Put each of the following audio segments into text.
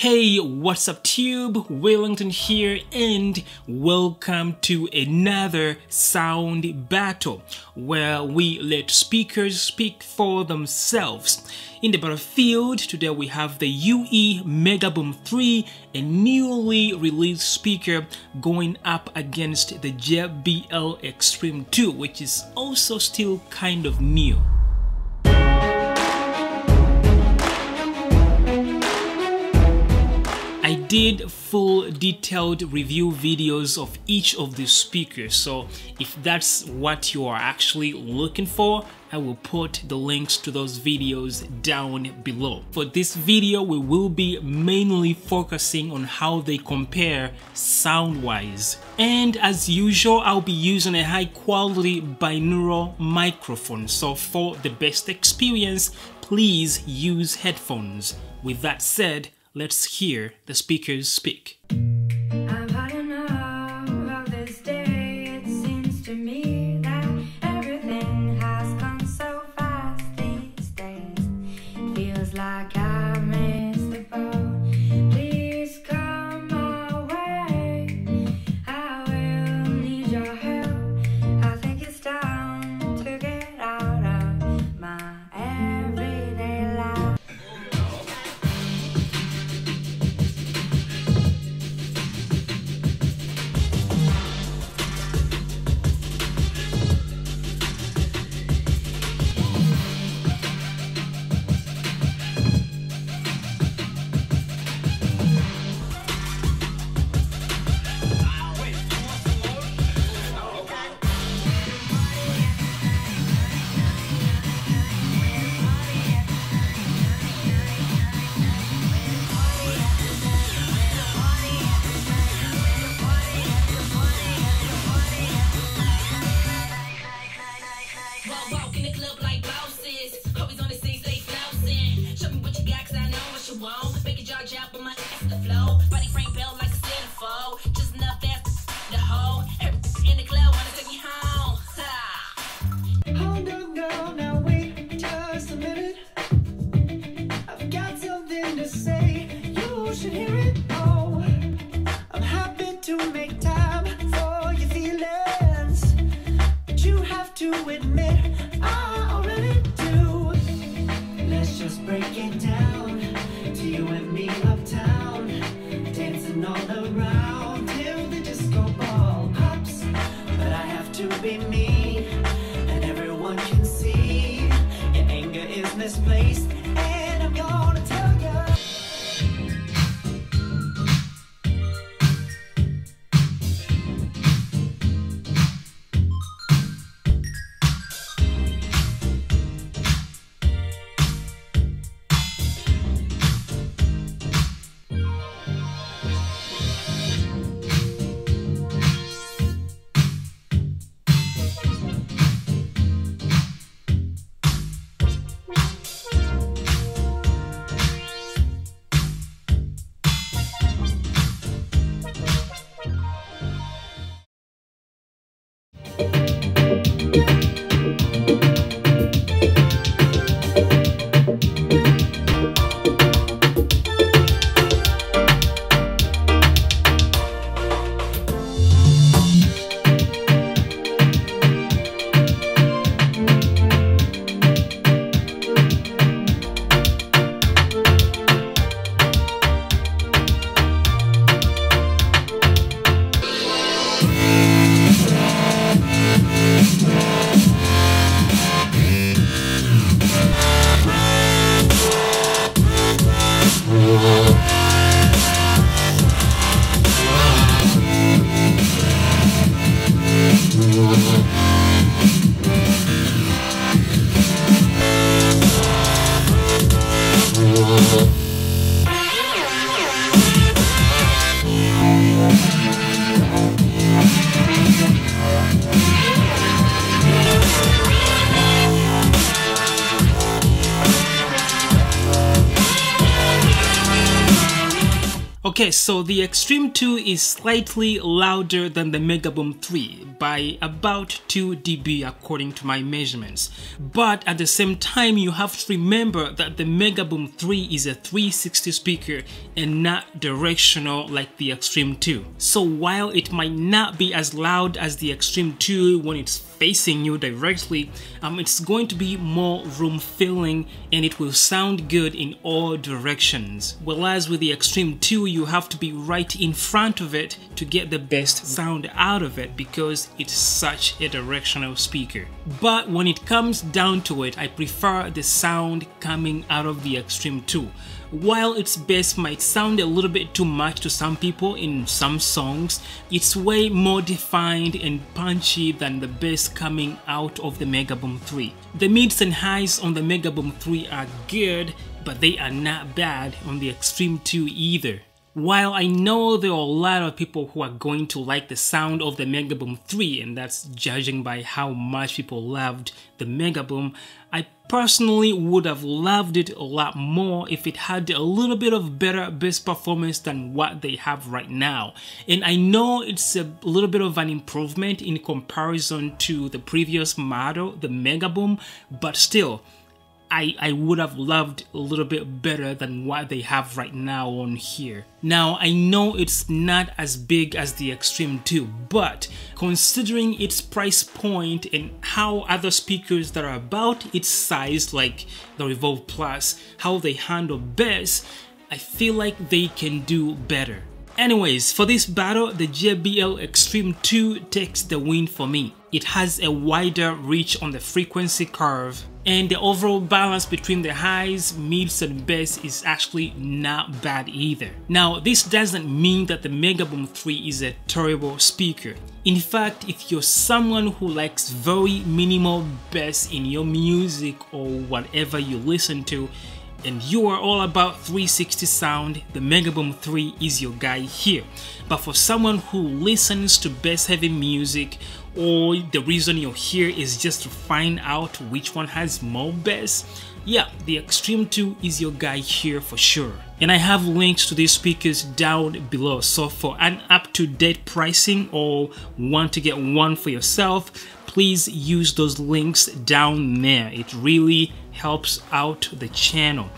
Hey, what's up Tube? Wellington here and welcome to another sound battle where we let speakers speak for themselves. In the battlefield, today we have the UE Megaboom 3, a newly released speaker going up against the JBL Xtreme 2, which is also still kind of new. I did full detailed review videos of each of these speakers, so if that's what you are actually looking for, I will put the links to those videos down below. For this video, we will be mainly focusing on how they compare sound-wise. And as usual, I'll be using a high-quality binaural microphone, so for the best experience, please use headphones. With that said, let's hear the speakers speak. I've had enough of this day. It seems to me that everything has gone so fast these days. Feels like I missed the boat. Please come my way. I will need your help. I think it's time to get out of my everyday life. Admit I already do. Let's just break it down to you and me uptown, dancing all around till the disco ball pops. But I have to be me, and everyone can see your anger is misplaced, and I'm gonna tell you. Okay, so the Xtreme 2 is slightly louder than the Megaboom 3 by about 2 dB according to my measurements. But at the same time, you have to remember that the Megaboom 3 is a 360 speaker and not directional like the Xtreme 2. So while it might not be as loud as the Xtreme 2 when it's facing you directly, it's going to be more room filling and it will sound good in all directions. Whereas with the Xtreme 2, you have to be right in front of it to get the best sound out of it because it's such a directional speaker. But when it comes down to it, I prefer the sound coming out of the Xtreme 2. While its bass might sound a little bit too much to some people in some songs, it's way more defined and punchy than the bass coming out of the Megaboom 3. The mids and highs on the Megaboom 3 are good, but they are not bad on the Xtreme 2 either. While I know there are a lot of people who are going to like the sound of the Megaboom 3, and that's judging by how much people loved the Megaboom, I personally would have loved it a lot more if it had a little bit of better bass performance than what they have right now. And I know it's a little bit of an improvement in comparison to the previous model, the Megaboom, but still, I would have loved a little bit better than what they have right now on here. Now, I know it's not as big as the Xtreme 2, but considering its price point and how other speakers that are about its size, like the Revolve Plus, how they handle bass, I feel like they can do better. Anyways, for this battle, the JBL Xtreme 2 takes the win for me. It has a wider reach on the frequency curve, and the overall balance between the highs, mids, and bass is actually not bad either. Now, this doesn't mean that the Megaboom 3 is a terrible speaker. In fact, if you're someone who likes very minimal bass in your music or whatever you listen to, and you are all about 360 sound, the Megaboom 3 is your guy here. But for someone who listens to bass heavy music, or the reason you're here is just to find out which one has more bass, yeah, the Xtreme 2 is your guy here for sure. And I have links to these speakers down below, so for an up-to-date pricing or want to get one for yourself, please use those links down there. It really helps out the channel.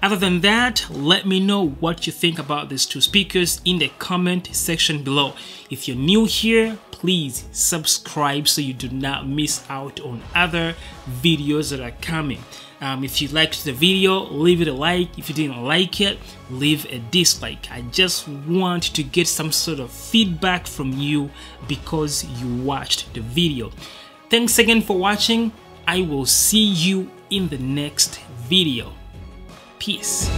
Other than that, let me know what you think about these two speakers in the comment section below. If you're new here, please subscribe so you do not miss out on other videos that are coming. If you liked the video, leave it a like. If you didn't like it, leave a dislike. I just want to get some sort of feedback from you because you watched the video. Thanks again for watching. I will see you in the next video. Peace.